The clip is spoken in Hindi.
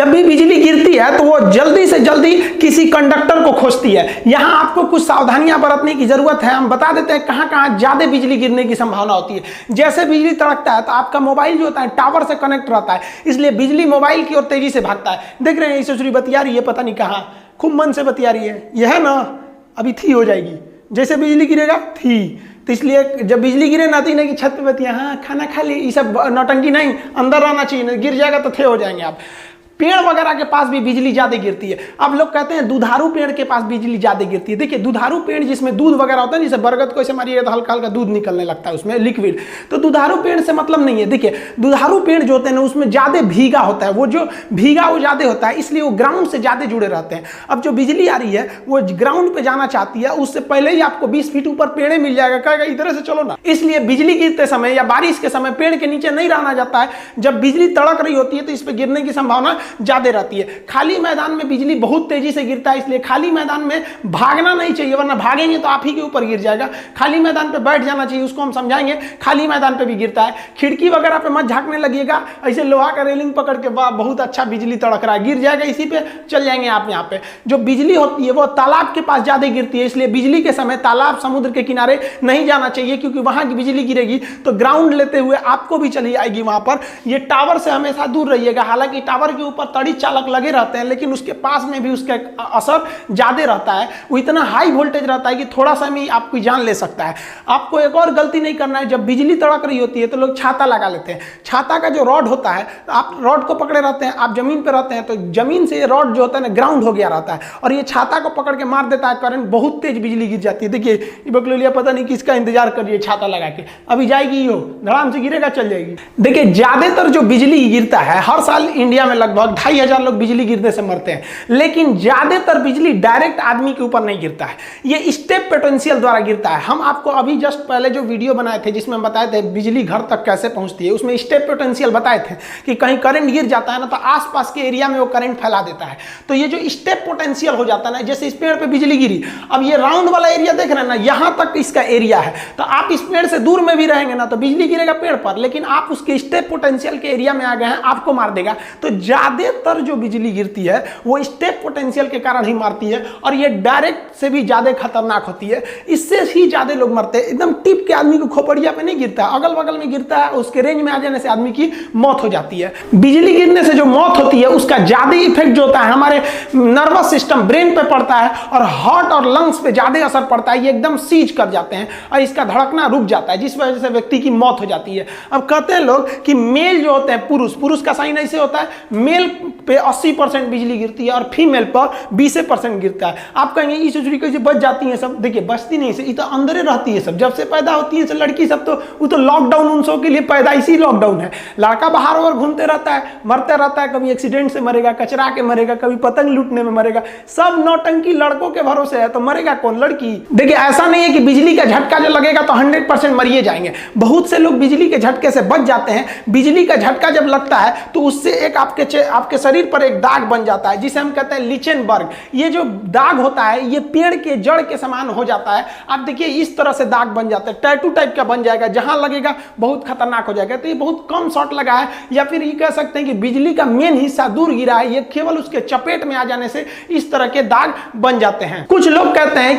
जब भी बिजली गिरती है तो वो जल्दी से जल्दी किसी कंडक्टर को खोजती है। यहां आपको कुछ सावधानियां बरतने की जरूरत है। हम बता देते हैं कहां कहां ज्यादा बिजली गिरने की संभावना होती है। जैसे बिजली तड़कता है तो आपका मोबाइल जो होता है टावर से कनेक्ट रहता है, इसलिए बिजली मोबाइल की ओर तेजी से भागता है। देख रहे हैं ईश्वरी बतिया रही है, पता नहीं कहां, खूब मन से बतिया रही है। यह है ना, अभी थी हो जाएगी, जैसे बिजली गिरेगा थी। तो इसलिए जब बिजली गिरे ना तीन की छत पे बतिया, हाँ खाना खा ली, ये सब नौटंकी नहीं, अंदर रहना चाहिए, गिर जाएगा तो थे हो जाएंगे आप। पेड़ वगैरह के पास भी बिजली ज्यादा गिरती है। अब लोग कहते हैं दुधारू पेड़ के पास बिजली ज्यादा गिरती है। देखिए दुधारू पेड़ जिसमें दूध वगैरह होता है, जैसे बरगद को ऐसे मारिए तो हल्का हल्का दूध निकलने लगता है उसमें लिक्विड, तो दुधारू पेड़ से मतलब नहीं है। देखिए दुधारू पेड़ जो होते हैं ना उसमें ज्यादा भीगा होता है, वो जो भीगा वो ज्यादा होता है, इसलिए वो ग्राउंड से ज्यादा जुड़े रहते हैं। अब जो बिजली आ रही है वो ग्राउंड पे जाना चाहती है, उससे पहले ही आपको 20 फीट ऊपर पेड़ मिल जाएगा, कहेगा इधर से चलो ना। इसलिए बिजली गिरते समय या बारिश के समय पेड़ के नीचे नहीं रहना जाता है। जब बिजली तड़क रही होती है तो इस पर गिरने की संभावना ज्यादा रहती है। खाली मैदान में बिजली बहुत तेजी से गिरता है, इसलिए खाली मैदान में भागना नहीं चाहिए, वरना भागेंगे तो आप ही के ऊपर गिर जाएगा। खाली मैदान पे बैठ जाना चाहिए, उसको हम समझाएंगे। खाली मैदान पे भी गिरता है, खिड़की वगैरह पे मत झांकने लगिएगा, ऐसे लोहा का रेलिंग पकड़ के वाह बहुत अच्छा बिजली तड़क रहा है, गिर जाएगा, इसी पे चल जाएंगे आप। यहाँ पे जो बिजली होती है वो तालाब के पास ज्यादा गिरती है, इसलिए बिजली के समय तालाब समुद्र के किनारे नहीं जाना चाहिए, क्योंकि वहां की बिजली गिरेगी तो ग्राउंड लेते हुए आपको भी चली आएगी वहां पर। ये टावर से हमेशा दूर रहिएगा। हालांकि टावर के ऊपर तड़ी चालक लगे रहते हैं, लेकिन उसके पास में भी उसका असर ज्यादा रहता है। वो इतना हाई वोल्टेज रहता है कि थोड़ा सा में आपकी जान ले सकता है। आपको एक और गलती नहीं करना है, जब बिजली तड़क रही होती है तो लोग छाता लगा लेते हैं। छाता का जो रॉड होता है, आप रॉड को पकड़े रहते हैं, आप जमीन पर रहते हैं तो जमीन से ये रॉड जो होता है ना ग्राउंड हो गया रहता है, और ये छाता को पकड़ के मार देता है करंट, बहुत तेज बिजली गिर जाती है। देखिए ये बकलोलिया पता नहीं किसका इंतजार कर रही है छाता लगा के, अभी जाएगी हो धड़ाम से गिरेगा चल जाएगी। देखिए ज्यादातर जो बिजली गिरता है हर साल इंडिया में लगभग 2500 लोग बिजली गिरने से मरते हैं, लेकिन ज्यादातर बिजली डायरेक्ट आदमी के ऊपर नहीं गिरता है, ये स्टेप पोटेंशियल द्वारा गिरता है। हम आपको अभी जस्ट पहले जो वीडियो बनाए थे जिसमें बताए थे बिजली घर तक कैसे पहुंचती है, उसमें स्टेप पोटेंशियल बताए थे कि कहीं करंट गिर जाता है ना तो आसपास के एरिया में वो करंट फैला देता है। तो ये जो स्टेप पोटेंशियल हो जाता है ना, जैसे इस पेड़ पे बिजली गिरी, अब ये राउंड वाला एरिया देख रहे हैं ना, यहां तक इसका एरिया है, तो आप इस पेड़ से दूर में भी रहेंगे ना तो बिजली गिरेगा पेड़ पर, लेकिन आप उसके स्टेप पोटेंशियल के एरिया में आ गए हैं, आपको मार देगा। तो ज्यादातर जो बिजली गिरती है वो स्टेप पोटेंशियल के कारण ही मारती है, और ये डायरेक्ट से भी ज्यादा खतरनाक होती है, इससे ही ज्यादा लोग मरते हैं। एकदम टिप के आदमी को खोपड़िया पे नहीं गिरता, अगल बगल में गिरता है, उसके रेंज में आ जाने से आदमी की मौत हो जाती है। बिजली गिरने से जो मौत होती है उसका ज्यादा इफेक्ट जो होता है हमारे नर्वस सिस्टम ब्रेन पे पड़ता है, और हार्ट और लंग्स पे ज्यादा असर पड़ता है। ये एकदम सीज कर जाते हैं और इसका धड़कना रुक जाता है, जिस वजह से व्यक्ति की मौत हो जाती है। अब कहते हैं लोग कि मेल जो होते हैं पुरुष का साइन ऐसे होता है, मेल पे 80% बिजली गिरती है और फीमेल पर 20% गिरता है। आप कहेंगे इस चोरी कैसे बच जाती है सब, देखिए बचती नहीं से, ये तो अंदर रहती है सब, जब से पैदा होती है लड़की सब, तो वो तो लॉकडाउन उन सब के लिए पैदाइशी लॉकडाउन है। लड़का बाहर और घूमते रहता है, मरते रहता है, कभी एक्सीडेंट से मरेगा, कचरा के मरेगा, कभी पतंग लूटने में मरेगा, सब नौटंकी लड़कों के भरोसे है, तो मरेगा कौन? लड़की। देखिए ऐसा नहीं है कि बिजली का झटका जो लगेगा तो 100% मरिए जाएंगे, बहुत से लोग बिजली के झटके से बच जाते हैं। बिजली का झटका जब लगता है तो उससे एक आपके शरीर पर एक दाग बन जाता है, जिसे हम कहते हैं लिचेनबर्ग। ये जो दाग होता है ये पेड़ के जड़ के समान हो जाता है। आप देखिए इस तरह से दाग बन जाता है, टैटू टाइप का बन जाएगा, जहां लगेगा बहुत खतरनाक हो जाएगा। तो ये बहुत कम शॉट लगा है, या फिर ये कह सकते हैं कि बिजली का मेन हिस्सा दूर गिरा है, ये केवल उसके चपेट में आ जाने से इस तरह के दाग बन जाते हैं। कुछ लोग कहते हैं कि